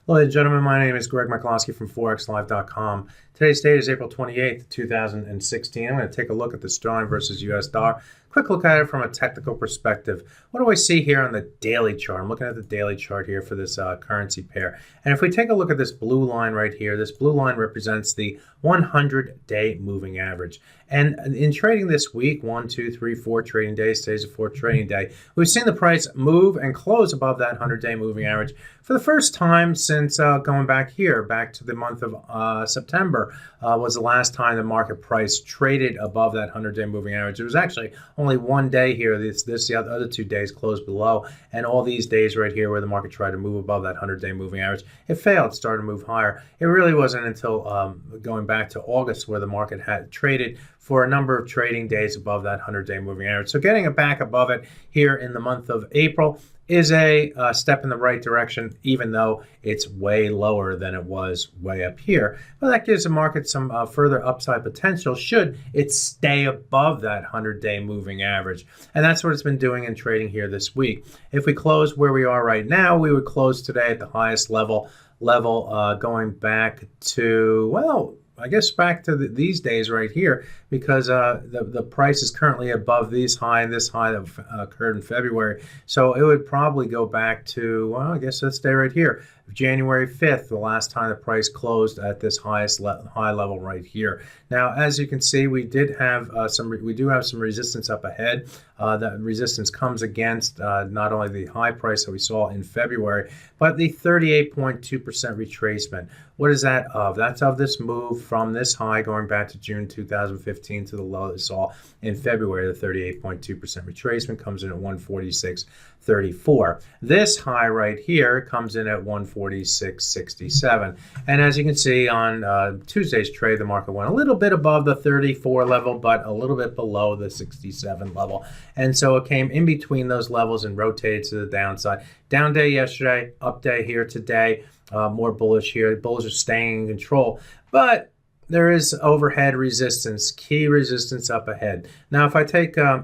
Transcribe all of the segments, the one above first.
Hello, gentlemen. My name is Greg McCloskey from ForexLive.com. Today's date is April 28th, 2016. I'm going to take a look at the sterling versus US dollar. Quick look at it from a technical perspective. What do I see here on the daily chart? I'm looking at the daily chart here for this currency pair. And if we take a look at this blue line right here, this blue line represents the 100-day moving average. And in trading this week, 1, 2, 3, 4 trading days, today's the fourth trading day, we've seen the price move and close above that 100-day moving average for the first time since going back here, back to the month of September, was the last time the market price traded above that 100-day moving average. It was actually only one day here. The other 2 days closed below, and all these days right here where the market tried to move above that 100-day moving average, it failed, started to move higher. It really wasn't until going back to August where the market had traded for a number of trading days above that 100-day moving average. So getting it back above it here in the month of April is a step in the right direction, even though it's way lower than it was way up here. But that gives the market some further upside potential should it stay above that 100-day moving average. And that's what it's been doing in trading here this week. If we close where we are right now, we would close today at the highest level going back to, well, I guess back to these days right here, because the price is currently above this high that occurred in February. So it would probably go back to, well, I guess let's stay right here. January 5th, the last time the price closed at this high level right here. Now, as you can see, we do have some resistance up ahead. That resistance comes against not only the high price that we saw in February, but the 38.2% retracement. What is that of? That's of this move from this high going back to June 2015 to the low that we saw in February. The 38.2% retracement comes in at 146.34. This high right here comes in at 146.67. And as you can see on Tuesday's trade, the market went a little bit above the 34 level, but a little bit below the 67 level. And so it came in between those levels and rotated to the downside. Down day yesterday, up day here today, more bullish here. Bulls are staying in control, but there is overhead resistance, key resistance up ahead. Now, if I take a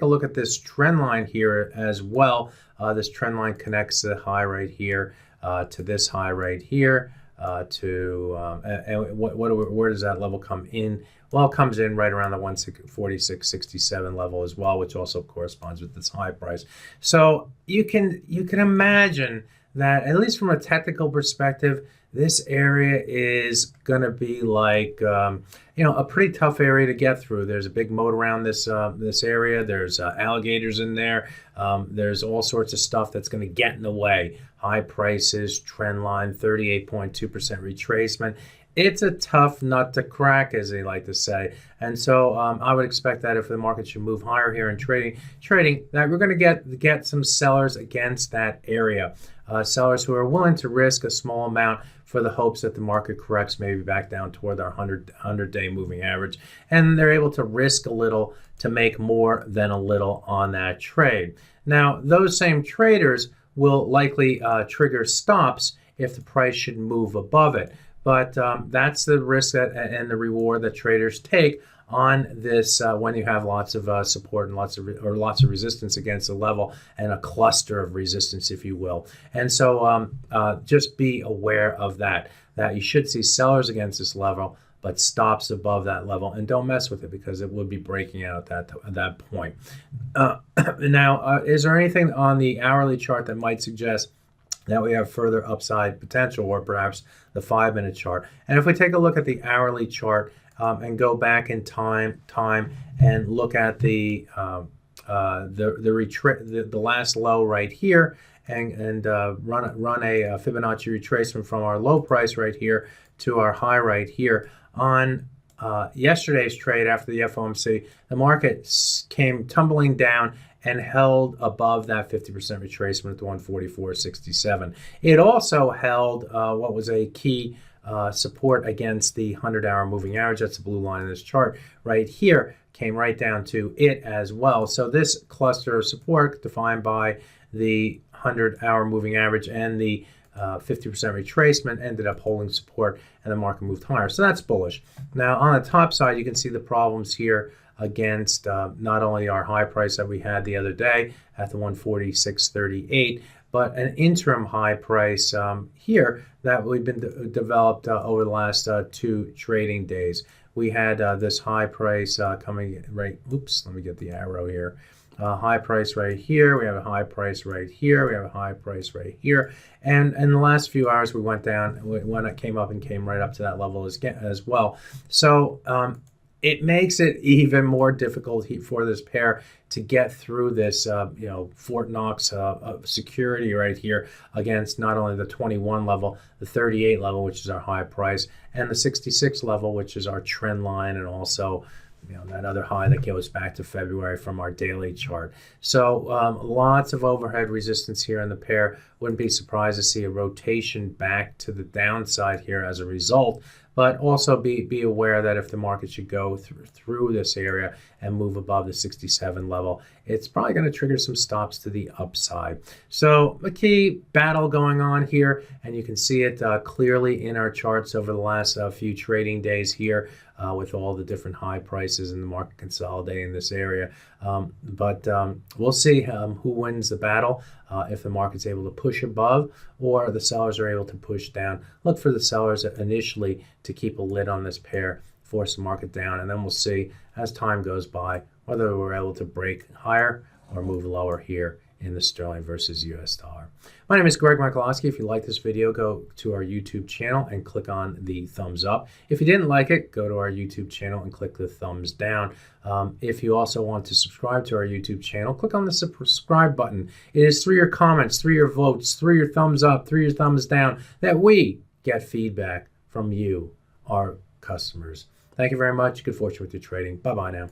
look at this trend line here as well, this trend line connects the high right here to this high right here. Where does that level come in? Well, it comes in right around the 146.67 level as well, which also corresponds with this high price. So you can imagine that, at least from a technical perspective, this area is going to be like, a pretty tough area to get through. There's a big moat around this area. There's alligators in there. There's all sorts of stuff that's going to get in the way. High prices, trend line, 38.2% retracement. It's a tough nut to crack, as they like to say. And so I would expect that if the market should move higher here in trading, that we're going to get some sellers against that area. Sellers who are willing to risk a small amount for the hopes that the market corrects maybe back down toward our 100-day moving average. And they're able to risk a little to make more than a little on that trade. Now, those same traders will likely trigger stops if the price should move above it. But that's the risk and the reward that traders take on this when you have lots of support and lots of resistance against a level and a cluster of resistance, if you will. And so just be aware of that you should see sellers against this level, but stops above that level, and don't mess with it because it would be breaking out at that point. Now, is there anything on the hourly chart that might suggest that we have further upside potential, or perhaps the 5-minute chart? And if we take a look at the hourly chart and go back in time and look at the last low right here, and run a Fibonacci retracement from our low price right here to our high right here on yesterday's trade after the FOMC, the market came tumbling down and held above that 50% retracement at the 144.67. It also held what was a key support against the 100-hour moving average. That's the blue line in this chart right here. Came right down to it as well. So this cluster of support defined by the 100-hour moving average and the 50% retracement ended up holding support, and the market moved higher. So that's bullish. Now on the top side, you can see the problems here against not only our high price that we had the other day at the 146.38, but an interim high price here that we've been developed over the last 2 trading days. We had this high price coming right. Oops, let me get the arrow here. High price right here. We have a high price right here. We have a high price right here. And in the last few hours, we went down when it came up and came right up to that level as well. So it makes it even more difficult for this pair to get through this, Fort Knox security right here against not only the 21 level, the 38 level, which is our high price, and the 66 level, which is our trend line, and also that other high that goes back to February from our daily chart. So lots of overhead resistance here in the pair. Wouldn't be surprised to see a rotation back to the downside here as a result. But also be aware that if the market should go through this area and move above the 67 level, it's probably going to trigger some stops to the upside. So a key battle going on here, and you can see it clearly in our charts over the last few trading days here with all the different high prices in the market consolidating this area. But we'll see who wins the battle, if the market's able to push above or the sellers are able to push down. Look for the sellers initially to keep a lid on this pair, force the market down, and then we'll see as time goes by whether we're able to break higher or move lower here in the sterling versus US dollar. My name is Greg Michalowski. If you like this video, go to our YouTube channel and click on the thumbs up. If you didn't like it, go to our YouTube channel and click the thumbs down. If you also want to subscribe to our YouTube channel, click on the subscribe button. It is through your comments, through your votes, through your thumbs up, through your thumbs down that we get feedback from you, our customers. Thank you very much. Good fortune with your trading. Bye-bye now.